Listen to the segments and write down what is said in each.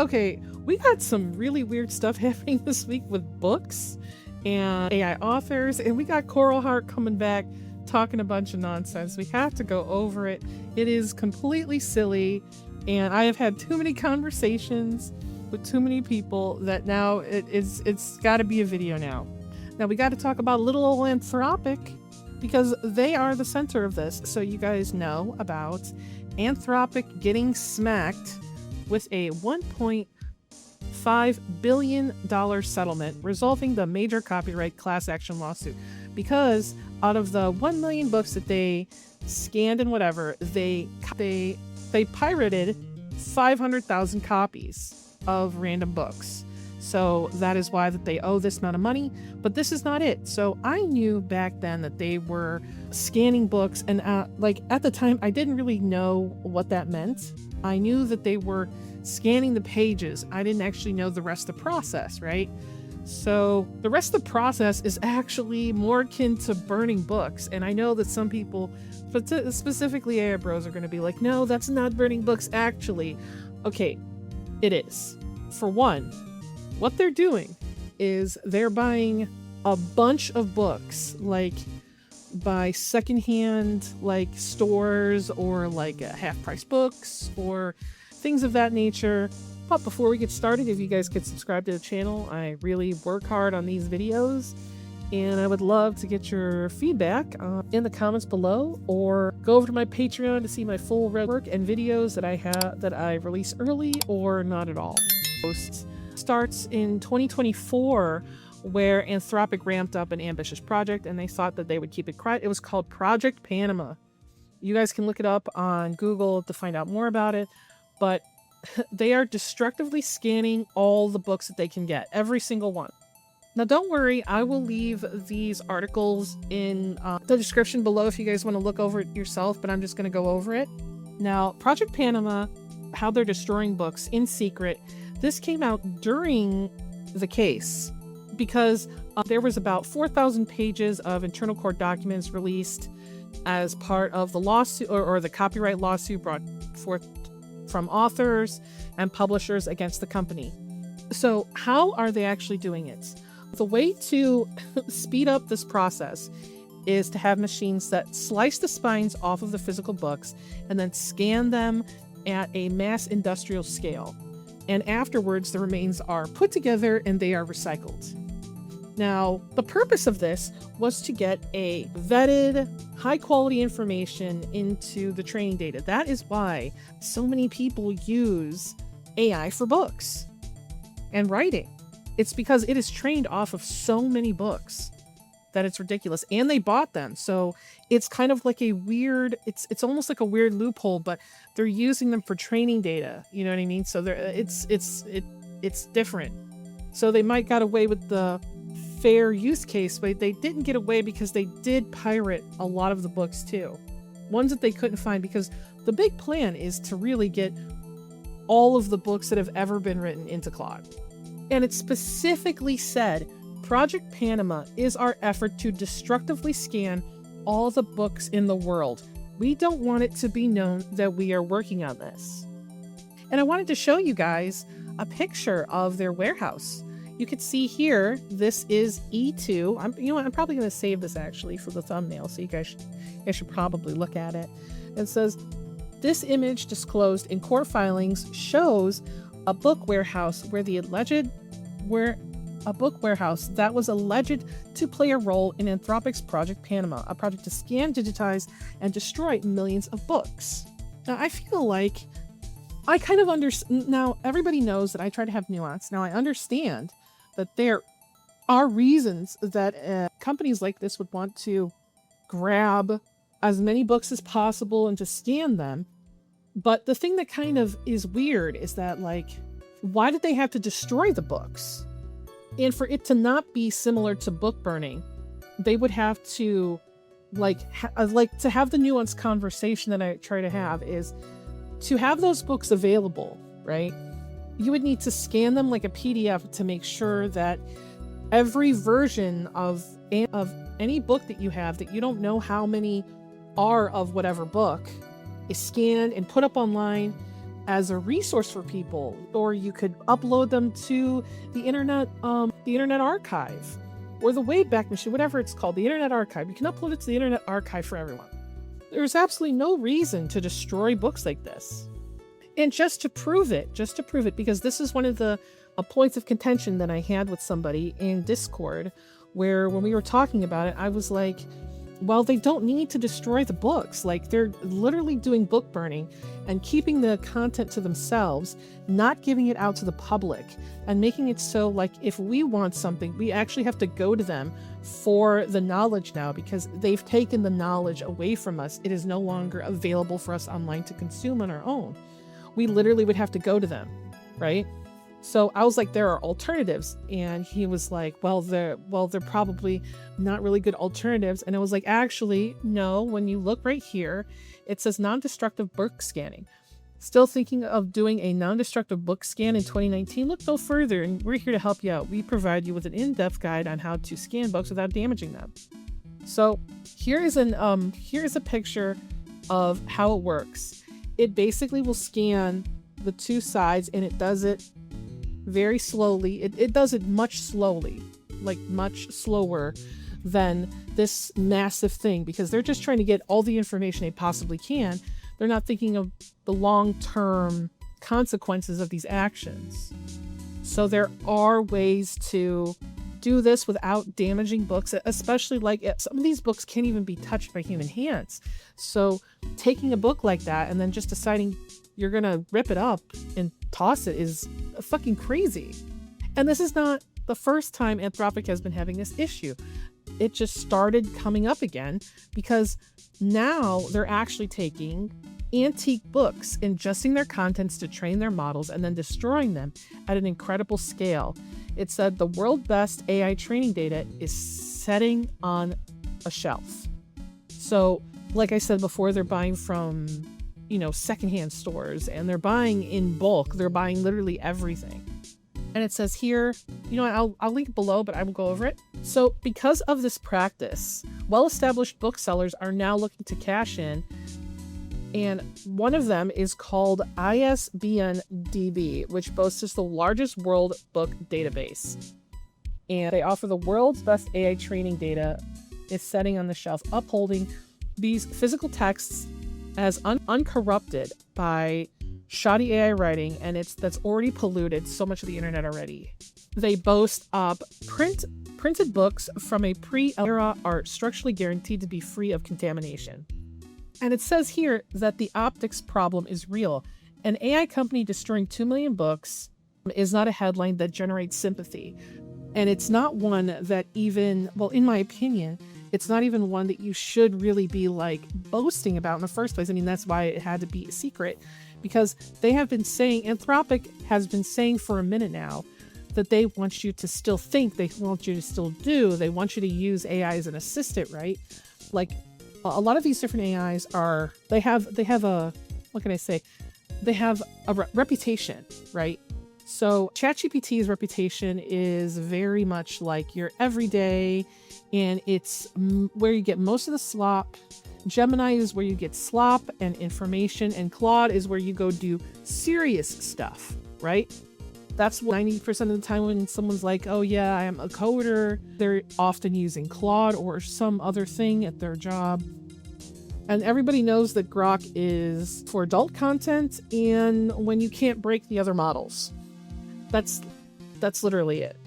Okay, we got some really weird stuff happening this week with books and AI authors, and we got Coral Hart coming back talking a bunch of nonsense. We have to go over it. It is completely silly, and I have had too many conversations with too many people that now it's got to be a video now. Now we got to talk about little old Anthropic because they are the center of this. So you guys know about Anthropic getting smacked with a $1.5 billion settlement resolving the major copyright class action lawsuit, because out of the 1 million books that they scanned and whatever, they pirated 500,000 copies of random books. So that is why that they owe this amount of money, but this is not it. So I knew back then that they were scanning books, and like at the time I didn't really know what that meant. I knew that they were scanning the pages. I didn't actually know the rest of the process, right? So the rest of the process is actually more akin to burning books. And I know that some people, but specifically AI bros, are going to be like, no, that's not burning books actually. Okay, it is. For one, what they're doing is they're buying a bunch of books, like by secondhand like stores or like half-price books or things of that nature. But before we get started, if you guys could subscribe to the channel, I really work hard on these videos, and I would love to get your feedback in the comments below, or go over to my Patreon to see my full work and videos that I release early or not at all. Posts starts in 2024, where Anthropic ramped up an ambitious project and they thought that they would keep it quiet. It was called Project Panama. You guys can look it up on Google to find out more about it, but they are destructively scanning all the books that they can get, every single one. Now don't worry, I will leave these articles in the description below if you guys want to look over it yourself, but I'm just going to go over it. Now, Project Panama, how they're destroying books in secret, this came out during the case, because there was about 4,000 pages of internal court documents released as part of the lawsuit, or the copyright lawsuit brought forth from authors and publishers against the company. So how are they actually doing it? The way to speed up this process is to have machines that slice the spines off of the physical books and then scan them at a mass industrial scale. And afterwards, the remains are put together and they are recycled. Now, the purpose of this was to get a vetted, high-quality information into the training data. That is why so many people use AI for books and writing. It's because it is trained off of so many books that it's ridiculous. And they bought them. So it's kind of like a weird, it's almost like a weird loophole, but they're using them for training data. You know what I mean? So it's different. So they might got away with the fair use case, but they didn't get away because they did pirate a lot of the books too. Ones that they couldn't find, because the big plan is to really get all of the books that have ever been written into Claude. And it specifically said, Project Panama is our effort to destructively scan all the books in the world. We don't want it to be known that we are working on this. And I wanted to show you guys a picture of their warehouse. You can see here, this is E2. I'm probably going to save this actually for the thumbnail, so you guys should probably look at it. It says, this image disclosed in court filings shows a book warehouse a book warehouse that was alleged to play a role in Anthropic's Project Panama, a project to scan, digitize, and destroy millions of books. Now, I feel like I kind of understand. Now, everybody knows that I try to have nuance. Now, I understand that there are reasons that companies like this would want to grab as many books as possible and just scan them. But the thing that kind of is weird is that, like, why did they have to destroy the books? And for it to not be similar to book burning, they would have to, like to have the nuanced conversation that I try to have is to have those books available, right? You would need to scan them like a PDF to make sure that every version of any book that you have that you don't know how many are of whatever book is scanned and put up online as a resource for people, or you could upload them to the Internet Archive, or the Wayback Machine, whatever it's called, the Internet Archive. You can upload it to the Internet Archive for everyone. There's absolutely no reason to destroy books like this. And just to prove it, because this is one of the points of contention that I had with somebody in Discord, where when we were talking about it, I was like, well, they don't need to destroy the books. Like, they're literally doing book burning and keeping the content to themselves, not giving it out to the public, and making it so, like, if we want something, we actually have to go to them for the knowledge now, because they've taken the knowledge away from us. It is no longer available for us online to consume on our own. We literally would have to go to them, right? So I was like, there are alternatives. And he was like, well, they're probably not really good alternatives. And I was like, actually, no, when you look right here, it says non-destructive book scanning. Still thinking of doing a non-destructive book scan in 2019? Look no further, and we're here to help you out. We provide you with an in-depth guide on how to scan books without damaging them. So here is a picture of how it works. It basically will scan the two sides, and it does it very slowly. It does it much slowly, like much slower than this massive thing, because they're just trying to get all the information they possibly can. They're not thinking of the long-term consequences of these actions. So there are ways to do this without damaging books, especially like some of these books can't even be touched by human hands. So taking a book like that and then just deciding you're gonna rip it up and toss it is fucking crazy. And this is not the first time Anthropic has been having this issue. It just started coming up again because now they're actually taking antique books, ingesting their contents to train their models, and then destroying them at an incredible scale. It said the world's best AI training data is sitting on a shelf. So, like I said before, they're buying from, secondhand stores, and they're buying in bulk. They're buying literally everything. And it says here, I'll link it below, but I will go over it. So because of this practice, well-established booksellers are now looking to cash in. And one of them is called ISBN DB, which boasts the largest world book database. And they offer the world's best AI training data is setting on the shelf, upholding these physical texts as uncorrupted by shoddy AI writing, and that's already polluted so much of the internet already. They boast printed books from a pre-era art structurally guaranteed to be free of contamination. And it says here that the optics problem is real. An AI company destroying 2 million books is not a headline that generates sympathy. And it's not one that even, in my opinion, it's not even one that you should really be boasting about in the first place. I mean, that's why it had to be a secret, because Anthropic has been saying for a minute now that they want you to still think, they want you to still do, they want you to use AI as an assistant, right? A lot of these different AIs they have a reputation, right? So ChatGPT's reputation is very much like your everyday, and it's where you get most of the slop. Gemini is where you get slop and information, and Claude is where you go do serious stuff, right? That's 90% of the time when someone's like, oh yeah, I am a coder, they're often using Claude or some other thing at their job. And everybody knows that Grok is for adult content and when you can't break the other models. That's literally it.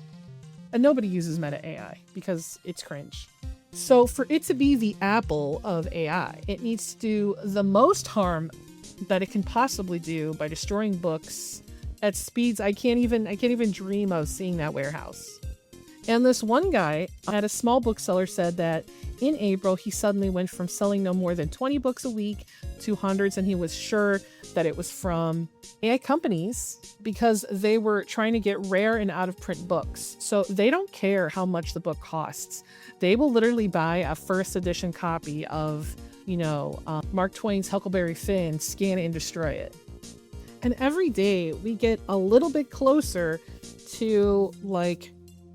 And nobody uses Meta AI because it's cringe. So for it to be the Apple of AI, it needs to do the most harm that it can possibly do by destroying books at speeds I can't even dream of seeing that warehouse. And this one guy at a small bookseller said that in April, he suddenly went from selling no more than 20 books a week to hundreds, and he was sure that it was from AI companies because they were trying to get rare and out-of-print books. So they don't care how much the book costs. They will literally buy a first edition copy of, Mark Twain's Huckleberry Finn, scan it and destroy it. And every day we get a little bit closer to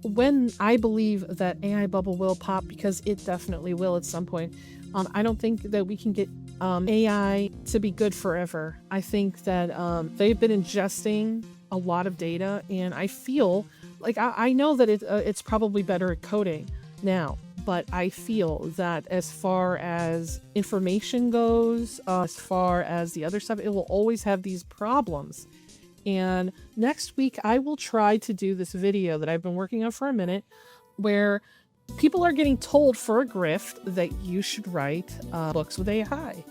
when I believe that AI bubble will pop, because it definitely will at some point. I don't think that we can get AI to be good forever. I think that they've been ingesting a lot of data, and I feel like I know that it's probably better at coding now, but I feel that as far as information goes, as far as the other stuff, it will always have these problems. And next week, I will try to do this video that I've been working on for a minute, where people are getting told for a grift that you should write books with AI,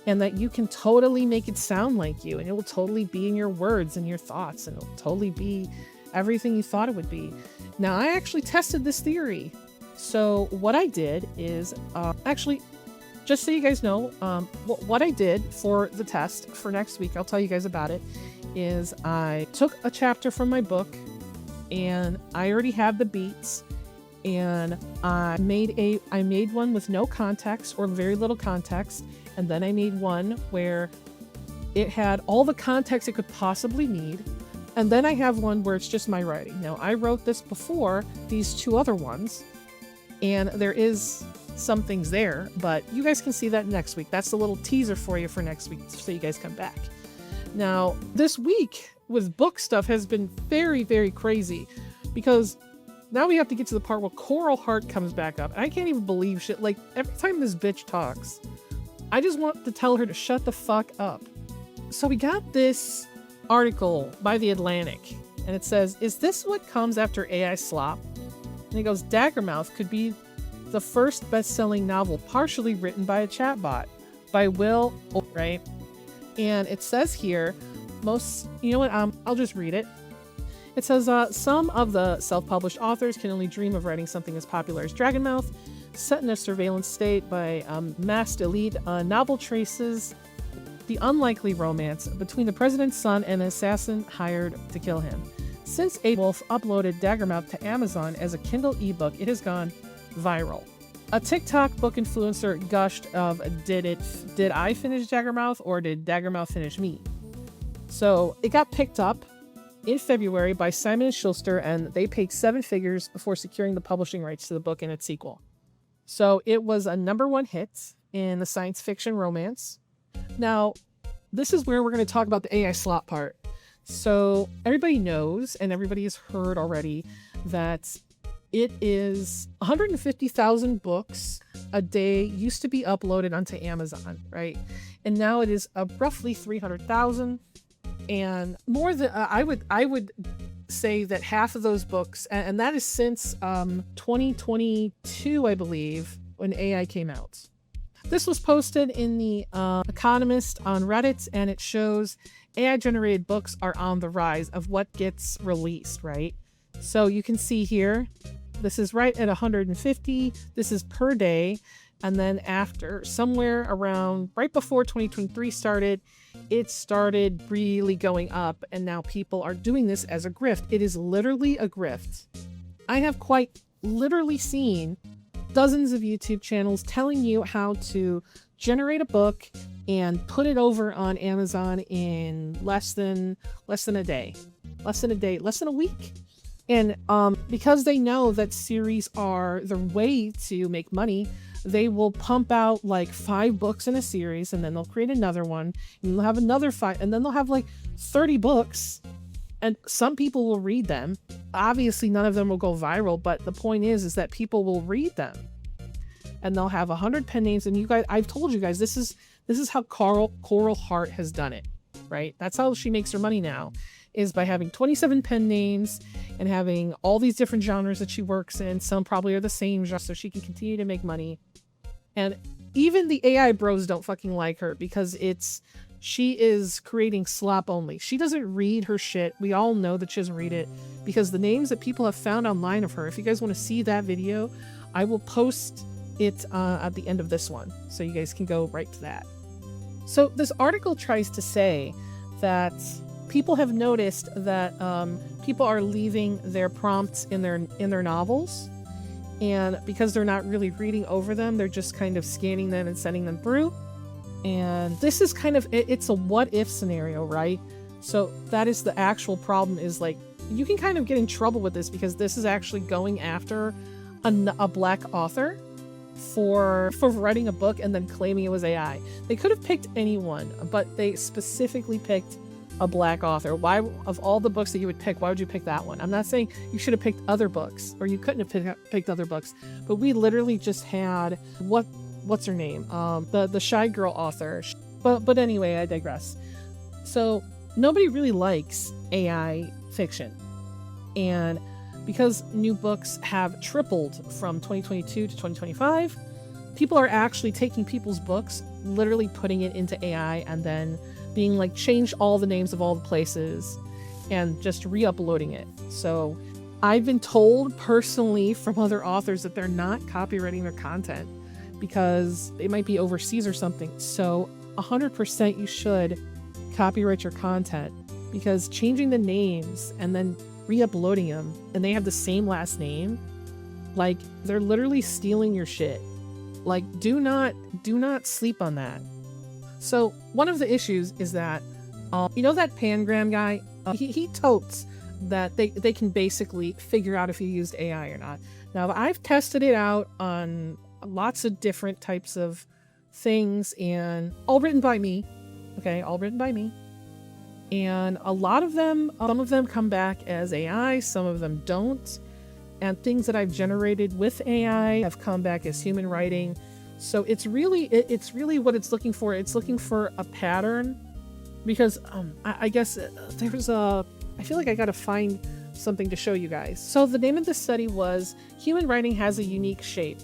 and that you can totally make it sound like you, and it will totally be in your words and your thoughts, and it'll totally be everything you thought it would be. Now, I actually tested this theory. So what I did is, actually, just so you guys know, what I did for the test for next week, I'll tell you guys about it, is I took a chapter from my book, and I already have the beats, and I made one with no context or very little context, and then I made one where it had all the context it could possibly need, and then I have one where it's just my writing. Now, I wrote this before these two other ones, and there is some things there, but you guys can see that next week. That's a little teaser for you for next week, so you guys come back. Now, this week with book stuff has been very, very crazy, because now we have to get to the part where Coral Hart comes back up. I can't even believe shit. Like, every time this bitch talks, I just want to tell her to shut the fuck up. So we got this article by The Atlantic, and it says, "Is this what comes after AI slop?" And it goes, "Daggermouth could be the first best-selling novel partially written by a chatbot by Will," right? And it says here, you know what, I'll just read it. It says, some of the self-published authors can only dream of writing something as popular as Daggermouth. Set in a surveillance state by masked elite, novel traces the unlikely romance between the president's son and an assassin hired to kill him. Since A. Wolf uploaded Daggermouth to Amazon as a Kindle ebook, it has gone viral. A TikTok book influencer gushed of, did I finish Daggermouth, or did Daggermouth finish me? So it got picked up in February by Simon & Schuster, and they paid 7 figures before securing the publishing rights to the book and its sequel. So it was a #1 hit in the science fiction romance. Now, this is where we're going to talk about the AI slot part. So everybody knows, and everybody has heard already, that it is 150,000 books a day used to be uploaded onto Amazon, right? And now it is roughly 300,000. And more than, I would say that half of those books, and that is since 2022, I believe, when AI came out. This was posted in the Economist on Reddit, and it shows AI-generated books are on the rise of what gets released, right? So you can see here, this is right at 150. This is per day. And then after, somewhere around, right before 2023 started, it started really going up. And now people are doing this as a grift. It is literally a grift. I have quite literally seen dozens of YouTube channels telling you how to generate a book and put it over on Amazon in less than a day, less than a week. And because they know that series are the way to make money, they will pump out like 5 books in a series, and then they'll create another one, and they'll have another 5, and then they'll have like 30 books, and some people will read them. Obviously, none of them will go viral, but the point is that people will read them, and they'll have 100 pen names. And you guys, I've told you guys, this is how Coral Hart has done it, right? That's how she makes her money now, is by having 27 pen names and having all these different genres that she works in. Some probably are the same genre, so she can continue to make money. And even the AI bros don't fucking like her, because she is creating slop only. She doesn't read her shit. We all know that she doesn't read it, because the names that people have found online of her, if you guys want to see that video, I will post it at the end of this one, so you guys can go right to that. So this article tries to say that people have noticed that people are leaving their prompts in their novels, and because they're not really reading over them, they're just kind of scanning them and sending them through. And this is kind of, it's a what if scenario, right? So that is the actual problem, is like, you can kind of get in trouble with this, because this is actually going after a black author for writing a book and then claiming it was AI. They could have picked anyone, but they specifically picked a black author. Why, of all the books that you would pick, why would you pick that one? I'm not saying you should have picked other books, or you couldn't have picked other books, but we literally just had what's her name? The Shy Girl author. But anyway, I digress. So nobody really likes AI fiction, and because new books have tripled from 2022 to 2025, people are actually taking people's books, literally putting it into AI, and then being like, change all the names of all the places and just re-uploading it. So I've been told personally from other authors that they're not copywriting their content because they might be overseas or something. So 100% you should copyright your content, because changing the names and then re-uploading them and they have the same last name, like, they're literally stealing your shit. Like, do not sleep on that. So one of the issues is that, you know, that Pangram guy, he totes that they can basically figure out if you used AI or not. Now, I've tested it out on lots of different types of things, and all written by me. Okay, all written by me. And a lot of them, some of them come back as AI, some of them don't. And things that I've generated with AI have come back as human writing. So it's really what it's looking for. It's looking for a pattern, because I guess I feel like I gotta find something to show you guys. So the name of the study was Human Writing Has a Unique Shape.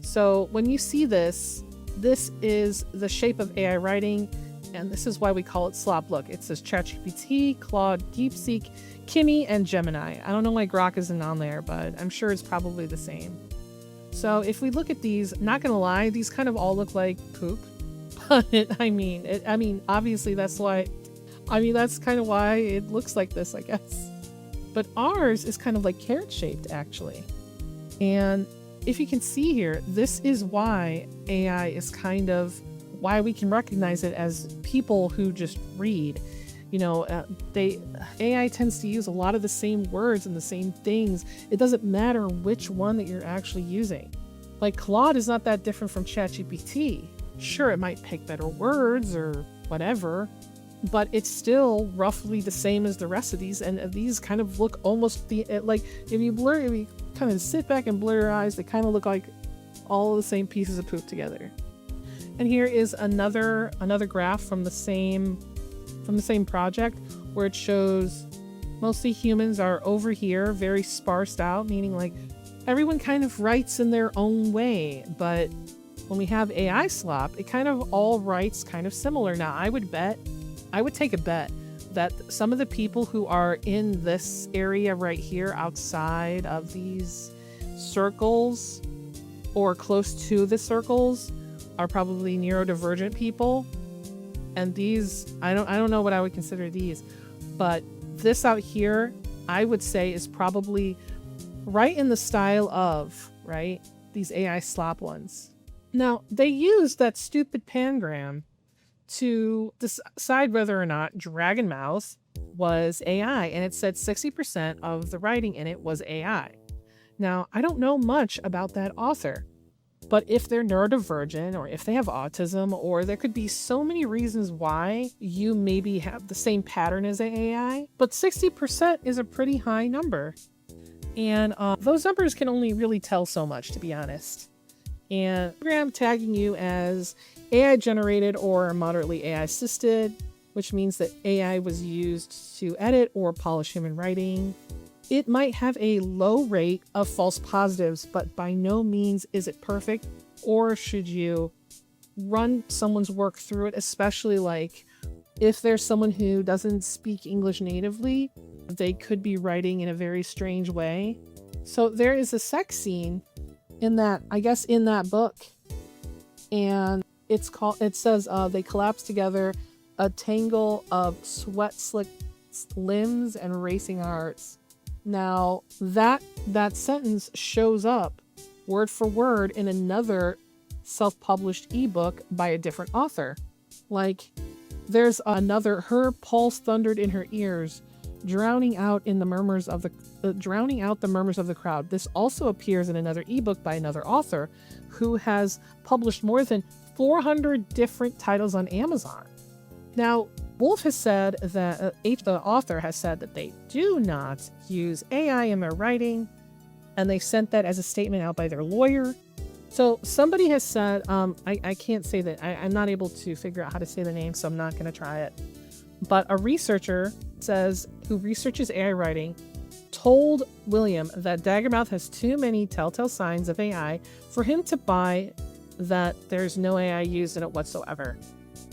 So when you see this is the shape of AI writing, and this is why we call it slop. Look, it says ChatGPT, Claude, DeepSeek, Kimi, and Gemini. I don't know why Grok isn't on there, but I'm sure it's probably the same. So if we look at these, not gonna lie, these kind of all look like poop. But I mean, obviously that's kind of why it looks like this, I guess. But ours is kind of like carrot shaped, actually. And if you can see here, this is why AI is kind of why we can recognize it as people who just read. You know, AI tends to use a lot of the same words and the same things. It doesn't matter which one that you're actually using. Like, Claude is not that different from ChatGPT. Sure, it might pick better words or whatever, but it's still roughly the same as the rest of these. And these kind of look almost like, if you kind of sit back and blur your eyes, they kind of look like all the same pieces of poop together. And here is another graph from the same project, where it shows mostly humans are over here, very sparsed out, meaning like everyone kind of writes in their own way. But when we have AI slop, it kind of all writes kind of similar. Now, I would take a bet that some of the people who are in this area right here outside of these circles or close to the circles are probably neurodivergent people. And these, I don't know what I would consider these, but this out here, I would say, is probably right in the style of, right, these AI slop ones. Now, they used that stupid Pangram to decide whether or not Daggermouth was AI, and it said 60% of the writing in it was AI. Now, I don't know much about that author, but if they're neurodivergent, or if they have autism, or there could be so many reasons why you maybe have the same pattern as an AI, but 60% is a pretty high number. And those numbers can only really tell so much, to be honest. And program tagging you as AI generated or moderately AI assisted, which means that AI was used to edit or polish human writing. It might have a low rate of false positives, but by no means is it perfect. Or should you run someone's work through it, especially like if there's someone who doesn't speak English natively, they could be writing in a very strange way. So there is a sex scene in that book, and it says they collapse together, a tangle of sweat-slicked limbs and racing hearts. Now, that sentence shows up word for word in another self-published ebook by a different author. Like, there's another, her pulse thundered in her ears, drowning out the murmurs of the crowd. This also appears in another ebook by another author who has published more than 400 different titles on Amazon. Now, Wolf has said that the author has said that they do not use AI in their writing, and they sent that as a statement out by their lawyer. So somebody has said, I can't say that, I'm not able to figure out how to say the name, so I'm not going to try it. But a researcher says, who researches AI writing, told William that Daggermouth has too many telltale signs of AI for him to buy that there's no AI used in it whatsoever.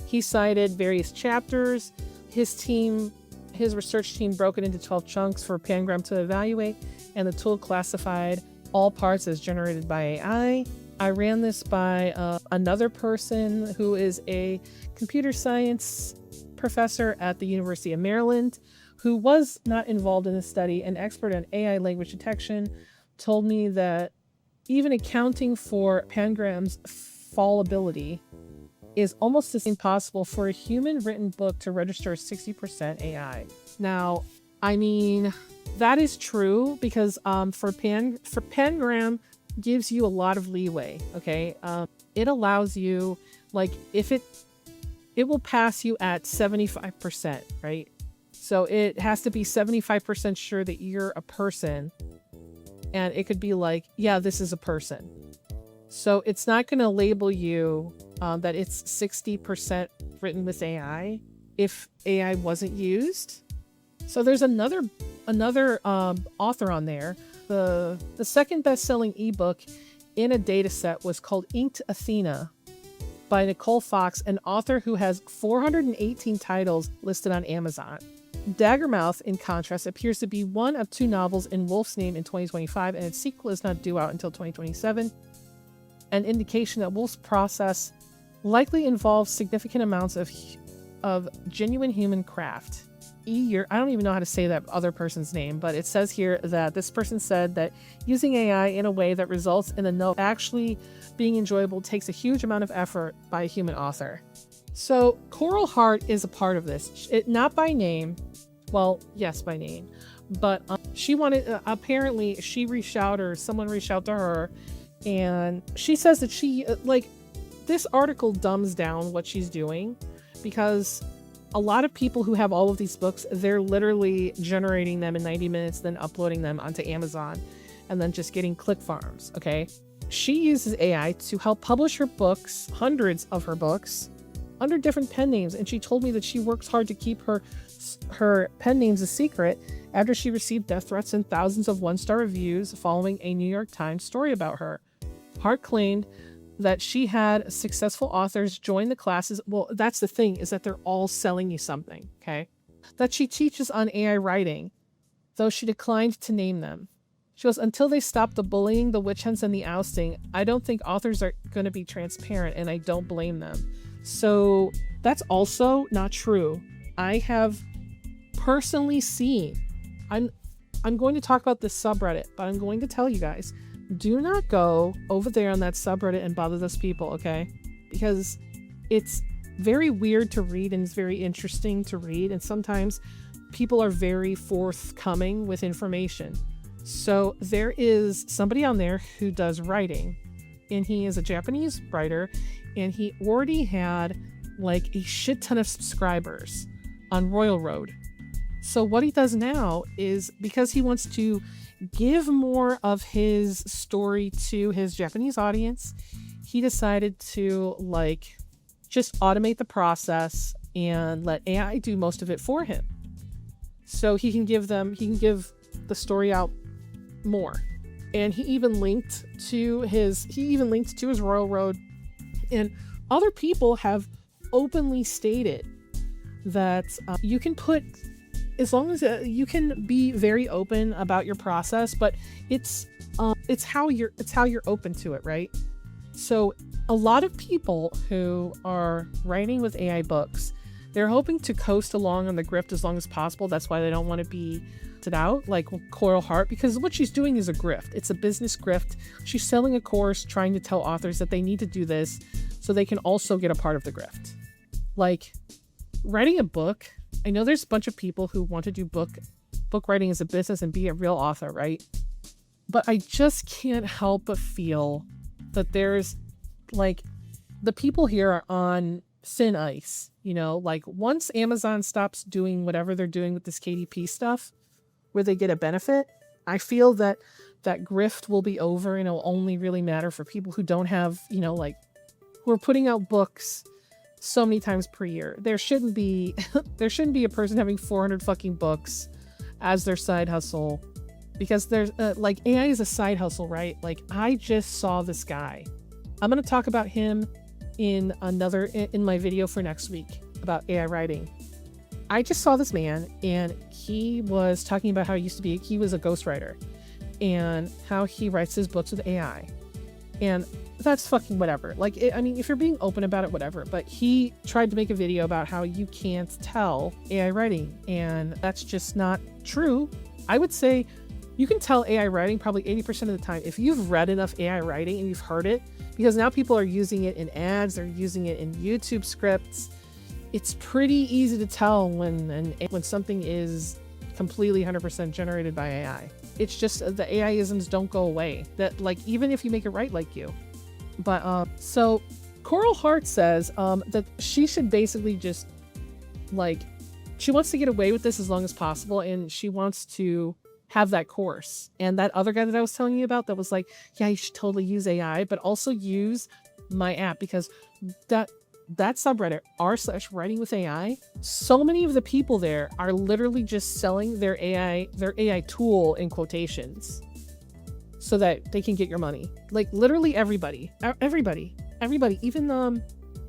He cited various chapters. His research team broke it into 12 chunks for Pangram to evaluate, and the tool classified all parts as generated by AI. I ran this by another person who is a computer science professor at the University of Maryland, who was not involved in the study. An expert on AI language detection told me that even accounting for Pangram's fallibility is almost as impossible for a human written book to register 60% AI. Now, I mean, that is true because for Pangram gives you a lot of leeway. Okay, it allows you, like, if it will pass you at 75%, right? So it has to be 75% sure that you're a person, and it could be like, yeah, this is a person. So it's not going to label you that it's 60% written with AI if AI wasn't used. So there's another author on there. The second best-selling ebook in a data set was called Inked Athena by Nicole Fox, an author who has 418 titles listed on Amazon. Daggermouth, in contrast, appears to be one of two novels in Wolf's name in 2025, and its sequel is not due out until 2027. An indication that Wolf's process likely involves significant amounts of genuine human craft. I don't even know how to say that other person's name, but it says here that this person said that using AI in a way that results in the novel actually being enjoyable takes a huge amount of effort by a human author. So Coral Hart is a part of this. Not by name. Well, yes, by name. But she wanted, apparently she reached out, or someone reached out to her, and she says that she, this article dumbs down what she's doing, because a lot of people who have all of these books, they're literally generating them in 90 minutes, then uploading them onto Amazon, and then just getting click farms, okay? She uses AI to help publish her books, hundreds of her books, under different pen names, and she told me that she works hard to keep her pen names a secret after she received death threats and thousands of one-star reviews following a New York Times story about her. Hart claimed that she had successful authors join the classes. Well, that's the thing, is that they're all selling you something, okay? That she teaches on AI writing, though she declined to name them. She goes, until they stop the bullying, the witch hunts, and the ousting, I don't think authors are going to be transparent, and I don't blame them. So that's also not true. I have personally seen, I'm going to talk about this subreddit, but I'm going to tell you guys, do not go over there on that subreddit and bother those people, okay? Because it's very weird to read, and it's very interesting to read, and sometimes people are very forthcoming with information. So there is somebody on there who does writing, and he is a Japanese writer, and he already had like a shit ton of subscribers on Royal Road. So what he does now is, because he wants to give more of his story to his Japanese audience, he decided to just automate the process and let AI do most of it for him. So he can give the story out more. And he even linked to his Royal Road, and other people have openly stated that you can put, as long as you can be very open about your process, but it's how you're open to it, right? So a lot of people who are writing with AI books, they're hoping to coast along on the grift as long as possible. That's why they don't want to be out, like Coral Hart, because what she's doing is a grift. It's a business grift. She's selling a course, trying to tell authors that they need to do this so they can also get a part of the grift. Like writing a book, I know there's a bunch of people who want to do book book writing as a business and be a real author, right? But I just can't help but feel that there's like the people here are on thin ice, you know, like once Amazon stops doing whatever they're doing with this KDP stuff where they get a benefit, I feel that that grift will be over and it'll only really matter for people who don't have, you know, like who are putting out books so many times per year. There shouldn't be a person having 400 fucking books as their side hustle, because there's like AI is a side hustle, right? Like I just saw this guy. I'm going to talk about him in my video for next week about AI writing. I just saw this man and he was talking about how he was a ghostwriter and how he writes his books with AI. And that's fucking whatever. Like, I mean, if you're being open about it, whatever. But he tried to make a video about how you can't tell AI writing, and that's just not true. I would say you can tell AI writing probably 80% of the time if you've read enough AI writing and you've heard it, because now people are using it in ads, they're using it in YouTube scripts. It's pretty easy to tell when something is completely 100% generated by AI. It's just the AI-isms don't go away. That, like, even if you make it right like you. But so Coral Hart says that she should basically just, like, she wants to get away with this as long as possible, and she wants to have that course. And that other guy that I was telling you about that was like, yeah, you should totally use AI, but also use my app, because that subreddit r/writing with AI, so many of the people there are literally just selling their AI tool in quotations so that they can get your money. Like literally everybody, even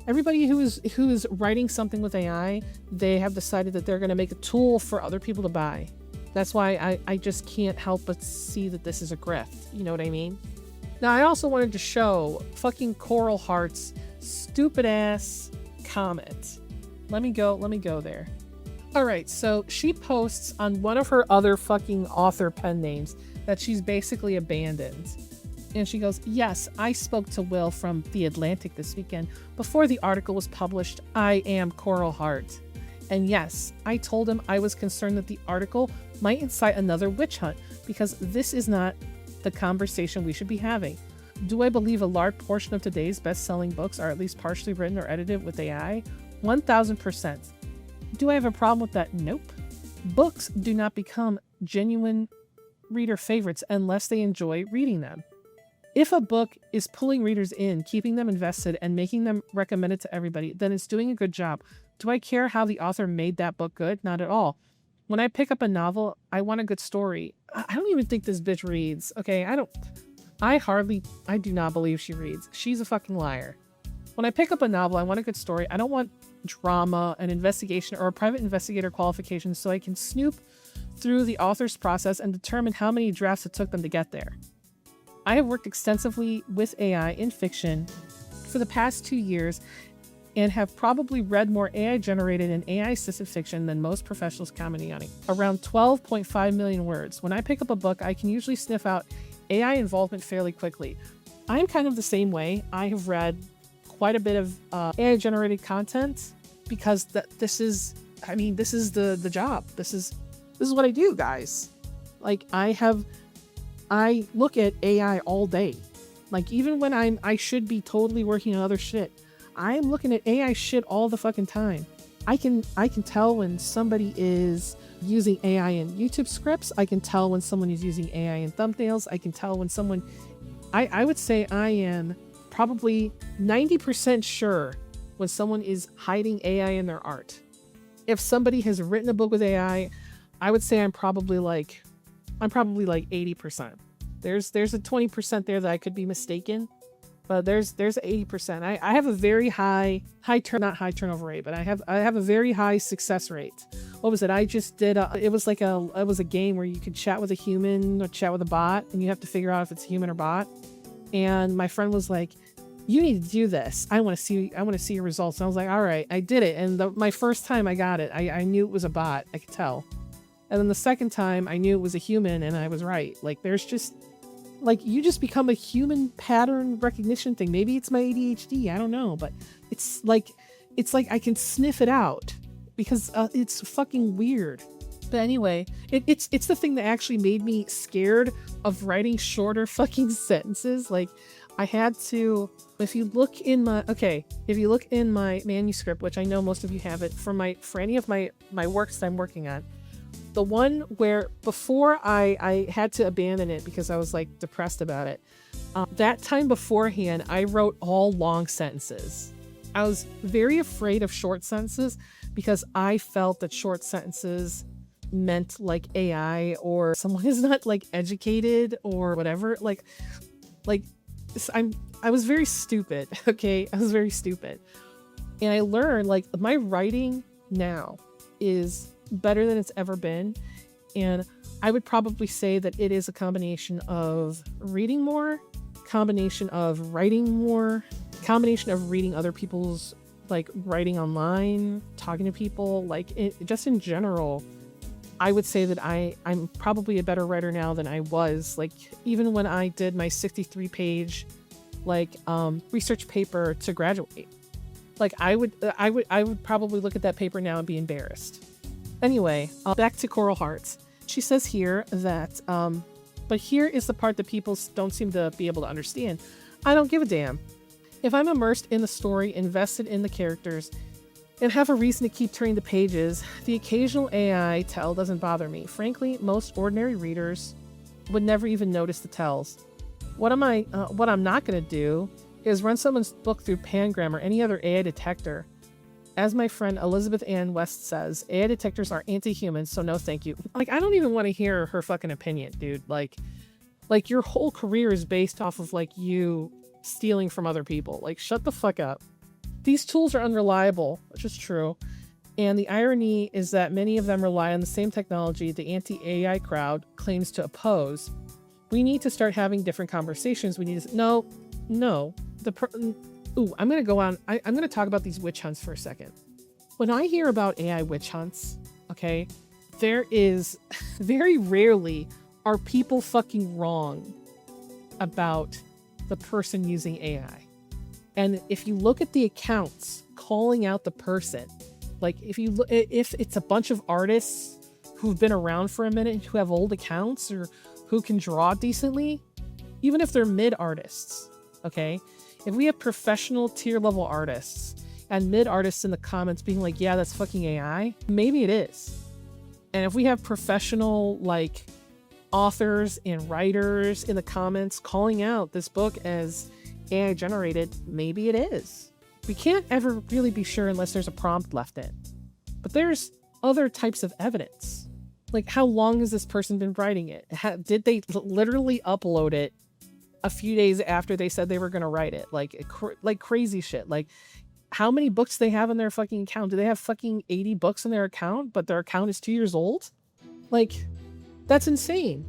everybody who is writing something with AI, they have decided that they're going to make a tool for other people to buy. That's why I just can't help but see that this is a grift. You know what I mean? Now, I also wanted to show fucking Coral Hart's stupid ass comment. Let me go there. All right, so she posts on one of her other fucking author pen names that she's basically abandoned. And she goes, yes, I spoke to Will from The Atlantic this weekend. Before the article was published, I am Coral Hart. And yes, I told him I was concerned that the article might incite another witch hunt, because this is not the conversation we should be having. Do I believe a large portion of today's best-selling books are at least partially written or edited with AI? 1000%. Do I have a problem with that? Nope. Books do not become genuine reader favorites unless they enjoy reading them. If a book is pulling readers in, keeping them invested, and making them recommended to everybody, then it's doing a good job. Do I care how the author made that book good? Not at all. When I pick up a novel, I want a good story. I don't even think this bitch reads. Okay, I do not believe she reads. She's a fucking liar. When I pick up a novel, I want a good story. I don't want drama, an investigation, or a private investigator qualification, so I can snoop through the author's process and determine how many drafts it took them to get there. I have worked extensively with AI in fiction for the past 2 years and have probably read more AI-generated and AI-assisted fiction than most professionals commenting on it. Around 12.5 million words. When I pick up a book, I can usually sniff out AI involvement fairly quickly. I'm kind of the same way. I have read quite a bit of AI-generated content because this is the job. This is what I do, guys. Like I look at AI all day. Like even when I should be totally working on other shit, I'm looking at AI shit all the fucking time. I can tell when somebody is using AI in YouTube scripts. I can tell when someone is using AI in thumbnails. I can tell when someone, I would say I am probably 90% sure when someone is hiding AI in their art. If somebody has written a book with AI, I would say I'm probably like 80%. There's a 20% there that I could be mistaken, but there's 80%. I have a very not high turnover rate, but I have a very high success rate. What was it? I just did it was a game where you could chat with a human or chat with a bot, and you have to figure out if it's human or bot. And my friend was like, "You need to do this. I want to see your results." And I was like, "All right," I did it. And my first time I got it, I knew it was a bot. I could tell. And then the second time I knew it was a human, and I was right. Like there's just like you just become a human pattern recognition thing. Maybe it's my ADHD. I don't know, but it's like I can sniff it out because it's fucking weird. But anyway, it's the thing that actually made me scared of writing shorter fucking sentences. Like, I had to, if you look in my manuscript, which I know most of you have it, for any of my works that I'm working on, the one where before I had to abandon it because I was like depressed about it, that time beforehand, I wrote all long sentences. I was very afraid of short sentences because I felt that short sentences meant like AI or someone is not like educated or whatever. Like I was very stupid. Okay. I was very stupid. And I learned like my writing now is better than it's ever been. And I would probably say that it is a combination of reading more, combination of writing more, combination of reading other people's like writing online, talking to people, like just in general. I would say that I'm probably a better writer now than I was, like even when I did my 63-page like research paper to graduate. Like I would probably look at that paper now and be embarrassed. Anyway, back to Coral Hart. She says here that but here is the part that people don't seem to be able to understand. I don't give a damn. If I'm immersed in the story, invested in the characters, and have a reason to keep turning the pages, the occasional AI tell doesn't bother me. Frankly, most ordinary readers would never even notice the tells. What I'm not going to do is run someone's book through Pangram or any other AI detector. As my friend Elizabeth Ann West says, AI detectors are anti-human, so no thank you. Like, I don't even want to hear her fucking opinion, dude. Like your whole career is based off of like you stealing from other people. Like, shut the fuck up. These tools are unreliable, which is true. And the irony is that many of them rely on the same technology the anti-AI crowd claims to oppose. We need to start having different conversations. We need to... No. I'm going to go on. I'm going to talk about these witch hunts for a second. When I hear about AI witch hunts, okay, there is very rarely are people fucking wrong about the person using AI. And if you look at the accounts calling out the person, like if it's a bunch of artists who've been around for a minute, who have old accounts or who can draw decently, even if they're mid artists, okay? If we have professional tier level artists and mid artists in the comments being like, yeah, that's fucking AI, maybe it is. And if we have professional like authors and writers in the comments calling out this book as AI generated, maybe it is. We can't ever really be sure unless there's a prompt left in. But there's other types of evidence. Like, how long has this person been writing it? Did they literally upload it a few days after they said they were going to write it? Like crazy shit. Like, how many books they have in their fucking account? Do they have fucking 80 books in their account, but their account is 2 years old? Like, that's insane.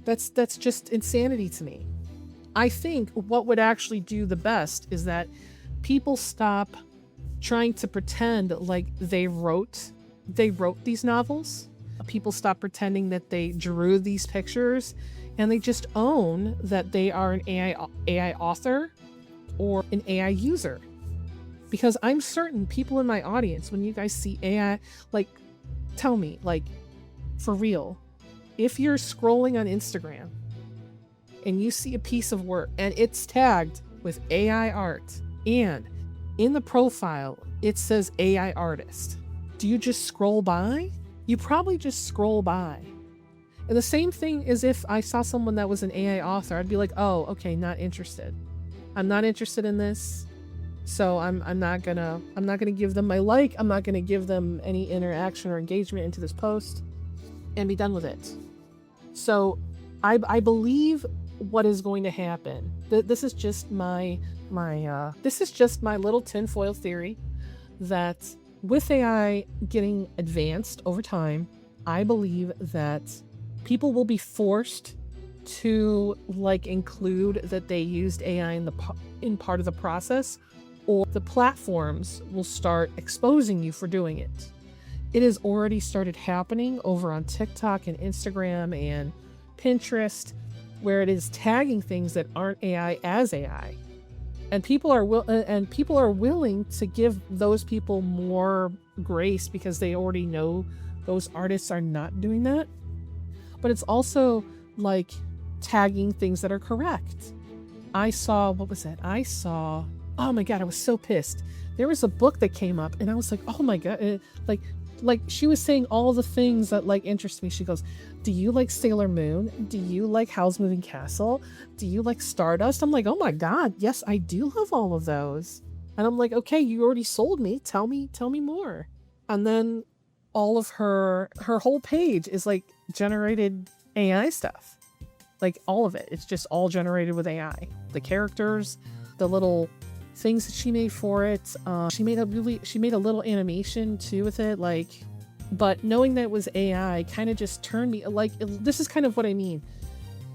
That's just insanity to me. I think what would actually do the best is that people stop trying to pretend like they wrote these novels. People stop pretending that they drew these pictures, and they just own that they are an AI author or an AI user. Because I'm certain people in my audience, when you guys see AI, like, tell me, like, for real, if you're scrolling on Instagram and you see a piece of work and it's tagged with AI art and in the profile it says AI artist, do you just scroll by? You probably just scroll by. And the same thing is if I saw someone that was an AI author, I'd be like, oh, okay, not interested. I'm not interested in this. So I'm not gonna give them my like. I'm not gonna give them any interaction or engagement into this post and be done with it. So I believe what is going to happen. This is just my little tinfoil theory that with AI getting advanced over time, I believe that people will be forced to like include that they used AI in part of the process, or the platforms will start exposing you for doing it. It has already started happening over on TikTok and Instagram and Pinterest, where it is tagging things that aren't AI as AI. And people are willing to give those people more grace because they already know those artists are not doing that. But it's also like tagging things that are correct. I saw, what was that? Oh my God, I was so pissed. There was a book that came up and I was like, oh my God, like she was saying all the things that like interest me. She goes, do you like Sailor Moon? Do you like Howl's Moving Castle? Do you like Stardust? I'm like, oh my God, yes, I do love all of those. And I'm like, okay, you already sold me. Tell me more. And then all of her whole page is like generated AI stuff. Like all of it. It's just all generated with AI. The characters, the little things that she made for it. She made a little animation too with it. Like, but knowing that it was AI kind of just turned me like, this is kind of what I mean.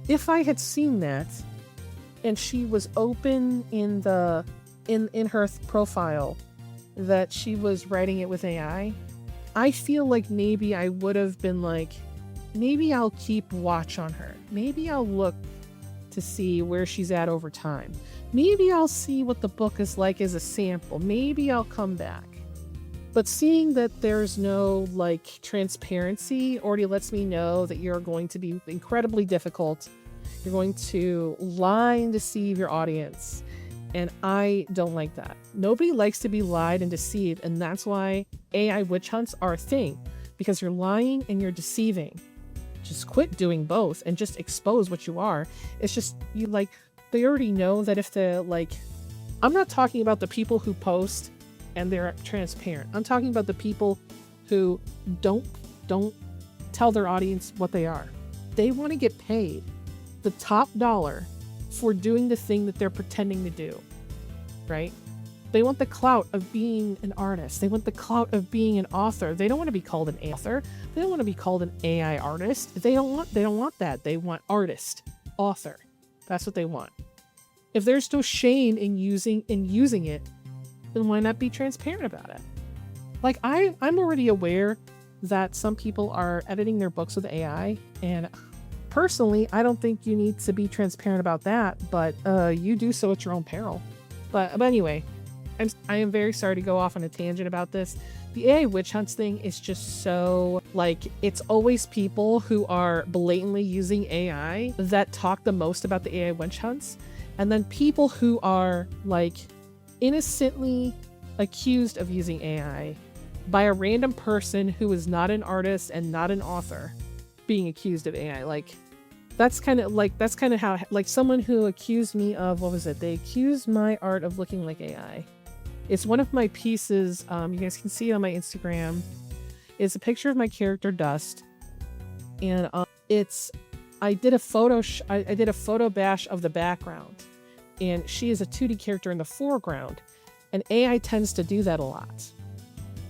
If I had seen that and she was open in her profile that she was writing it with AI, I feel like maybe I would have been like, maybe I'll keep watch on her. Maybe I'll look to see where she's at over time. Maybe I'll see what the book is like as a sample. Maybe I'll come back. But seeing that there's no like transparency already lets me know that you're going to be incredibly difficult. You're going to lie and deceive your audience. And I don't like that. Nobody likes to be lied and deceived. And that's why AI witch hunts are a thing, because you're lying and you're deceiving. Just quit doing both and just expose what you are. It's just, you like, they already know that if the like, I'm not talking about the people who post and they're transparent. I'm talking about the people who don't tell their audience what they are. They want to get paid the top dollar for doing the thing that they're pretending to do, right? They want the clout of being an artist. They want the clout of being an author. They don't want to be called an author. They don't want to be called an AI artist. They don't want that. They want artist, author. That's what they want. If there's no shame in using it, then why not be transparent about it? Like I'm already aware that some people are editing their books with AI, and personally, I don't think you need to be transparent about that, but you do so at your own peril. But anyway, I am very sorry to go off on a tangent about this. The AI witch hunts thing is just so, like, it's always people who are blatantly using AI that talk the most about the AI witch hunts. And then people who are, like, innocently accused of using AI by a random person who is not an artist and not an author being accused of AI. Like, that's kind of how, like, someone who accused me of, what was it? They accused my art of looking like AI. It's one of my pieces. You guys can see it on my Instagram. It's a picture of my character Dust, and I did a photo bash of the background, and she is a 2D character in the foreground, and AI tends to do that a lot.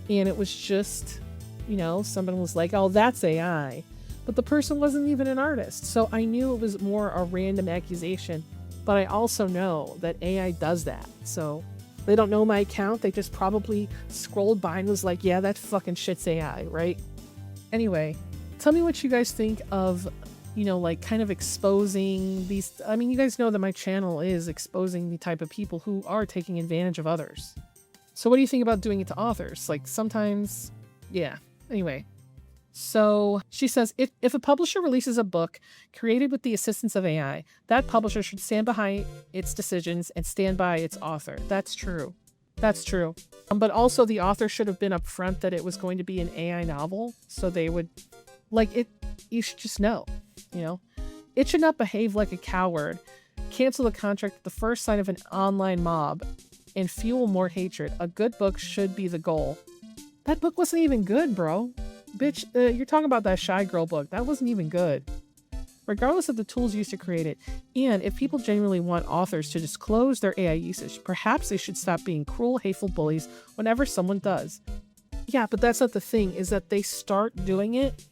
And it was just, someone was like, "Oh, that's AI," but the person wasn't even an artist, so I knew it was more a random accusation. But I also know that AI does that, so. They don't know my account. They just probably scrolled by and was like, yeah, that fucking shit's AI, right? Anyway, tell me what you guys think of, like kind of exposing these. I mean, you guys know that my channel is exposing the type of people who are taking advantage of others. So what do you think about doing it to authors? Like sometimes, yeah. Anyway. So she says, if a publisher releases a book created with the assistance of AI, that publisher should stand behind its decisions and stand by its author. That's true. That's true. But also the author should have been upfront that it was going to be an AI novel. So they would, like, it. You should just know, It should not behave like a coward, cancel the contract at the first sign of an online mob, and fuel more hatred. A good book should be the goal. That book wasn't even good, bro. Bitch, you're talking about that Shy Girl book. That wasn't even good. Regardless of the tools used to create it, and if people genuinely want authors to disclose their AI usage, perhaps they should stop being cruel, hateful bullies whenever someone does. Yeah, but that's not the thing, is that they start doing it,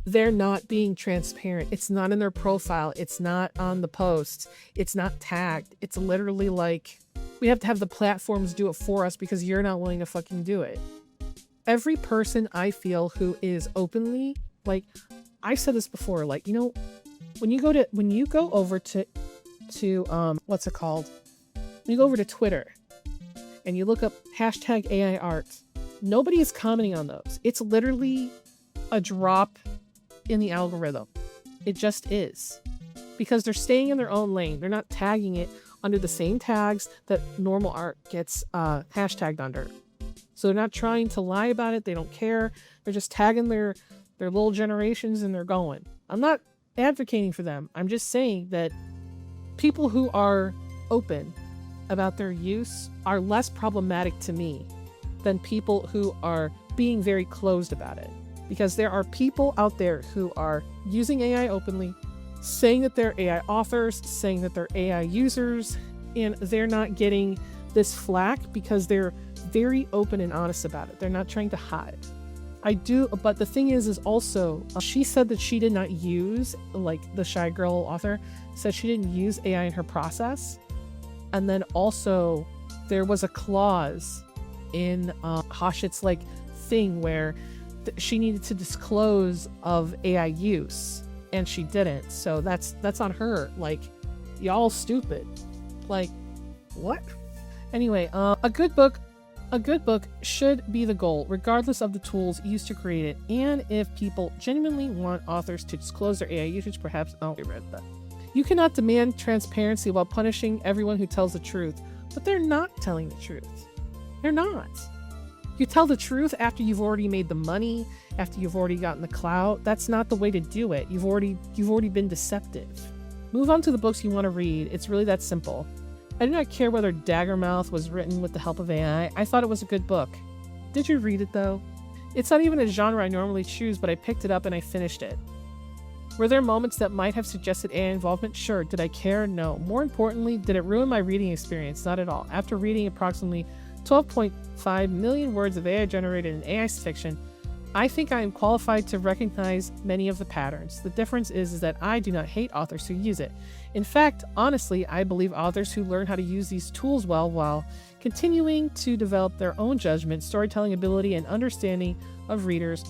they're not being transparent. It's not in their profile. It's not on the posts. It's not tagged. It's literally like, we have to have the platforms do it for us because you're not willing to fucking do it. Every person I feel who is openly, like, I've said this before, like, when you go over to what's it called? When you go over to Twitter and you look up #AI art, nobody is commenting on those. It's literally a drop in the algorithm. It just is. Because they're staying in their own lane. They're not tagging it under the same tags that normal art gets hashtagged under. So they're not trying to lie about it. They don't care. They're just tagging their little generations and they're going. I'm not advocating for them. I'm just saying that people who are open about their use are less problematic to me than people who are being very closed about it. Because there are people out there who are using AI openly, saying that they're AI authors, saying that they're AI users, and they're not getting this flack because they're very open and honest about it. They're not trying to hide. I do, but the thing is also, she said that she did not use, like the Shy Girl author said she didn't use AI in her process. And then also there was a clause in Hachit's like thing where she needed to disclose of AI use and she didn't. So that's on her. Like, y'all stupid. Like, what? Anyway, a good book should be the goal, regardless of the tools used to create it. And if people genuinely want authors to disclose their AI usage, perhaps I read that. You cannot demand transparency while punishing everyone who tells the truth, but they're not telling the truth. They're not. You tell the truth after you've already made the money, after you've already gotten the clout. That's not the way to do it. You've already been deceptive. Move on to the books you want to read. It's really that simple. I do not care whether Daggermouth was written with the help of AI. I thought it was a good book. Did you read it though? It's not even a genre I normally choose, but I picked it up and I finished it. Were there moments that might have suggested AI involvement? Sure. Did I care? No. More importantly, did it ruin my reading experience? Not at all. After reading approximately 12.5 million words of AI-generated and AI fiction, I think I am qualified to recognize many of the patterns. The difference is that I do not hate authors who use it. In fact, honestly, I believe authors who learn how to use these tools well while continuing to develop their own judgment, storytelling ability, and understanding of readers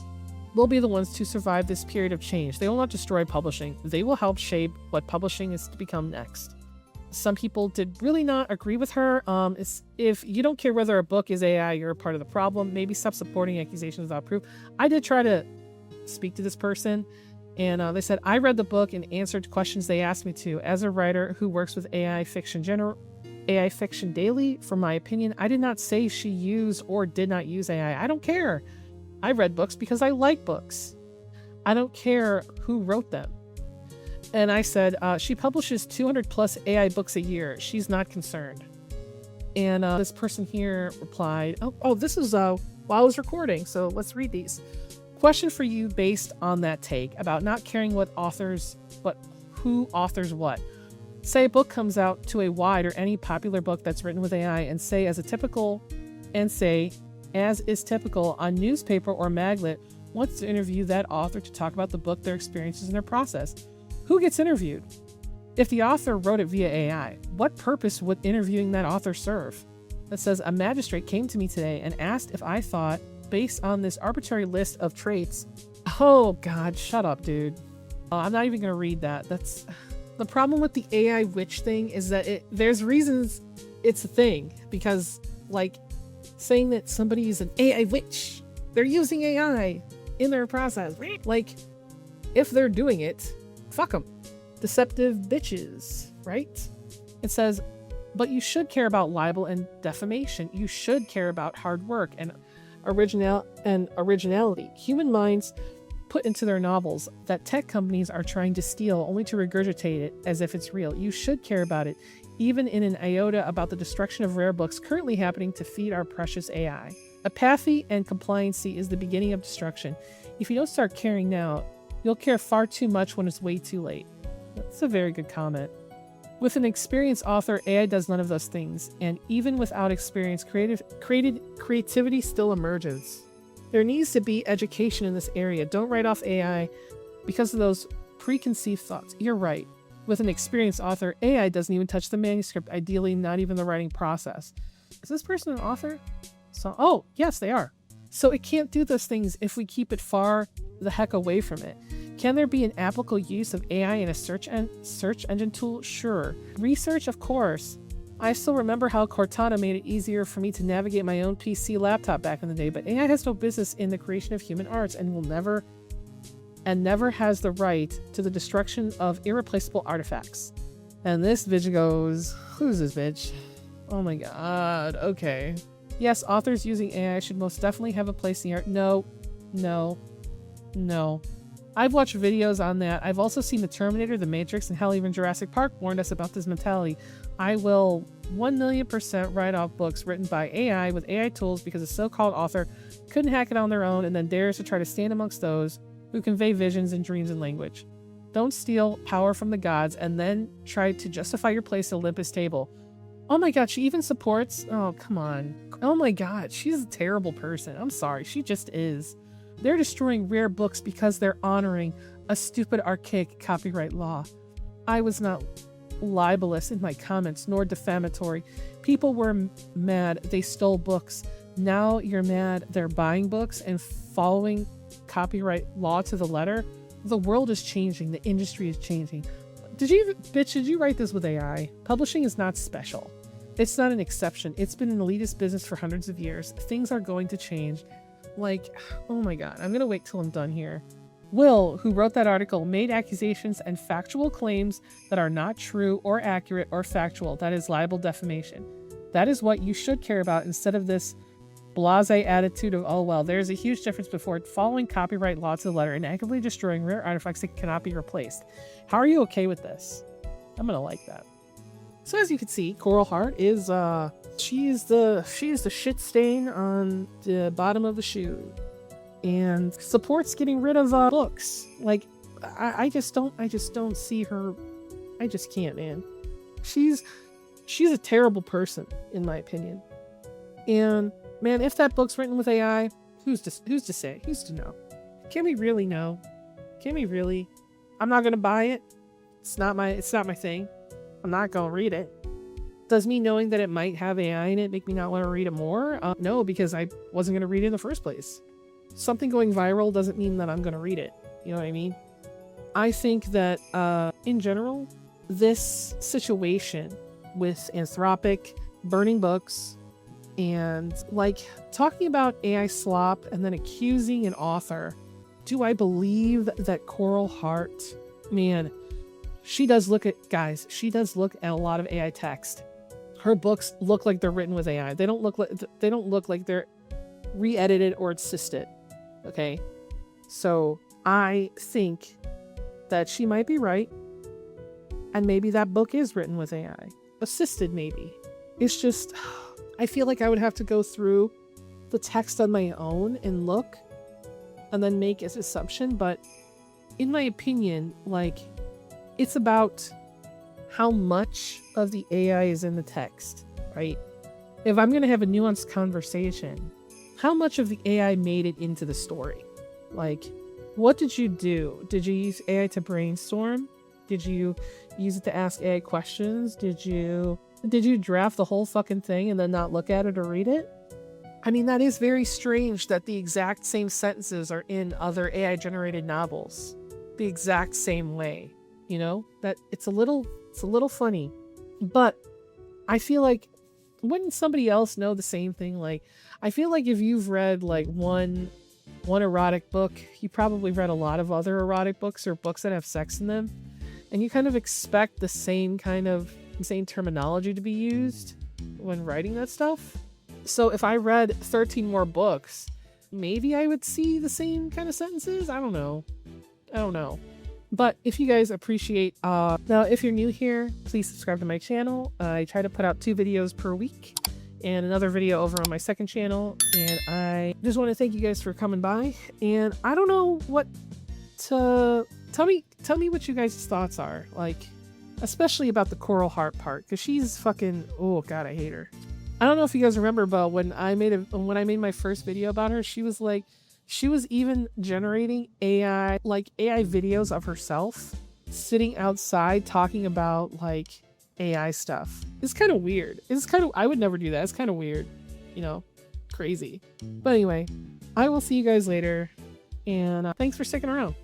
will be the ones to survive this period of change. They will not destroy publishing. They will help shape what publishing is to become next. Some people did really not agree with her. If you don't care whether a book is AI, you're a part of the problem. Maybe stop supporting accusations without proof. I did try to speak to this person, and they said, I read the book and answered questions they asked me to. As a writer who works with AI fiction daily, from my opinion, I did not say she used or did not use AI. I don't care. I read books because I like books. I don't care who wrote them. And I said, she publishes 200 plus AI books a year. She's not concerned. And this person here replied, this is while I was recording, so let's read these. Question for you based on that take about not caring who authors what. Say a book comes out to a wide or any popular book that's written with AI and say as is typical on newspaper or maglet wants to interview that author to talk about the book, their experiences, and their process. Who gets interviewed? If the author wrote it via AI, what purpose would interviewing that author serve? That says, a magistrate came to me today and asked if I thought, based on this arbitrary list of traits. Oh God, shut up, dude. I'm not even going to read that. That's the problem with the AI witch thing is that there's reasons it's a thing, because like saying that somebody is an AI witch, they're using AI in their process. Like if they're doing it, fuck them. Deceptive bitches, right? It says, but you should care about libel and defamation. You should care about hard work and originality. Human minds put into their novels that tech companies are trying to steal only to regurgitate it as if it's real. You should care about it, even in an iota, about the destruction of rare books currently happening to feed our precious AI. Apathy and compliancy is the beginning of destruction. If you don't start caring now, you'll care far too much when it's way too late. That's a very good comment. With an experienced author, AI does none of those things, and even without experience, creativity still emerges. There needs to be education in this area. Don't write off AI because of those preconceived thoughts. You're right. With an experienced author, AI doesn't even touch the manuscript, ideally not even the writing process. Is this person an author? Oh, yes, they are. So it can't do those things if we keep it far the heck away from it. Can there be an applicable use of AI in a search engine tool? Sure. Research, of course. I still remember how Cortana made it easier for me to navigate my own PC laptop back in the day, but AI has no business in the creation of human arts and will never and never has the right to the destruction of irreplaceable artifacts. And this bitch goes, who's this bitch? Oh my god, okay. Yes, authors using AI should most definitely have a place in the art. No, no, no. I've watched videos on that. I've also seen The Terminator, The Matrix, and hell, even Jurassic Park warned us about this mentality. I will 1,000,000% write off books written by AI with AI tools because a so-called author couldn't hack it on their own and then dares to try to stand amongst those who convey visions and dreams in language. Don't steal power from the gods and then try to justify your place at Olympus' table. Oh my god, she even supports... Oh, come on. Oh my god, she's a terrible person. I'm sorry, she just is. They're destroying rare books because they're honoring a stupid, archaic copyright law. I was not libelous in my comments, nor defamatory. People were mad they stole books. Now you're mad they're buying books and following copyright law to the letter. The world is changing. The industry is changing. Did you write this with AI? Publishing is not special. It's not an exception. It's been an elitist business for hundreds of years. Things are going to change. Like, oh my god, I'm gonna wait till I'm done here. Will, who wrote that article, made accusations and factual claims that are not true or accurate or factual. That is libel defamation. That is what you should care about instead of this blasé attitude of, oh well, there's a huge difference before following copyright law to the letter and actively destroying rare artifacts that cannot be replaced. How are you okay with this? I'm gonna like that. So as you can see, Coral Hart is she's the shit stain on the bottom of the shoe, and supports getting rid of books. Like, I just don't see her. I just can't, man. She's a terrible person in my opinion. And man, if that book's written with AI, who's to say? Who's to know? Can we really know? Can we really? I'm not gonna buy it. It's not my thing. I'm not gonna read it. Does me knowing that it might have AI in it make me not want to read it more? No, because I wasn't gonna read it in the first place. Something going viral doesn't mean that I'm gonna read it. You know what I mean? I think that in general, this situation with Anthropic burning books and like talking about AI slop and then accusing an author, do I believe that Coral Hart, man, she does look at a lot of AI text. Her books look like they're written with AI. They don't look like they're re-edited or assisted. Okay? So I think that she might be right. And maybe that book is written with AI. Assisted, maybe. It's just, I feel like I would have to go through the text on my own and look and then make an assumption. But in my opinion, like, it's about how much of the AI is in the text, right? If I'm going to have a nuanced conversation, how much of the AI made it into the story? Like, what did you do? Did you use AI to brainstorm? Did you use it to ask AI questions? Did you draft the whole fucking thing and then not look at it or read it? I mean, that is very strange that the exact same sentences are in other AI generated novels the exact same way. You know, that it's a little funny, but I feel like, wouldn't somebody else know the same thing? Like, I feel like if you've read like one erotic book, you probably read a lot of other erotic books or books that have sex in them, and you kind of expect the same terminology to be used when writing that stuff. So if I read 13 more books, maybe I would see the same kind of sentences. I don't know. But if you guys appreciate, now if you're new here, please subscribe to my channel. I try to put out 2 videos per week and another video over on my second channel. And I just want to thank you guys for coming by. And I don't know what to, tell me what you guys' thoughts are, like, especially about the Coral Hart part, because she's fucking, oh god, I hate her. I don't know if you guys remember, but when I made my first video about her, she was even generating AI videos of herself sitting outside talking about like AI stuff. It's kind of weird. I would never do that. It's kind of weird, you know, crazy. But anyway, I will see you guys later, and thanks for sticking around.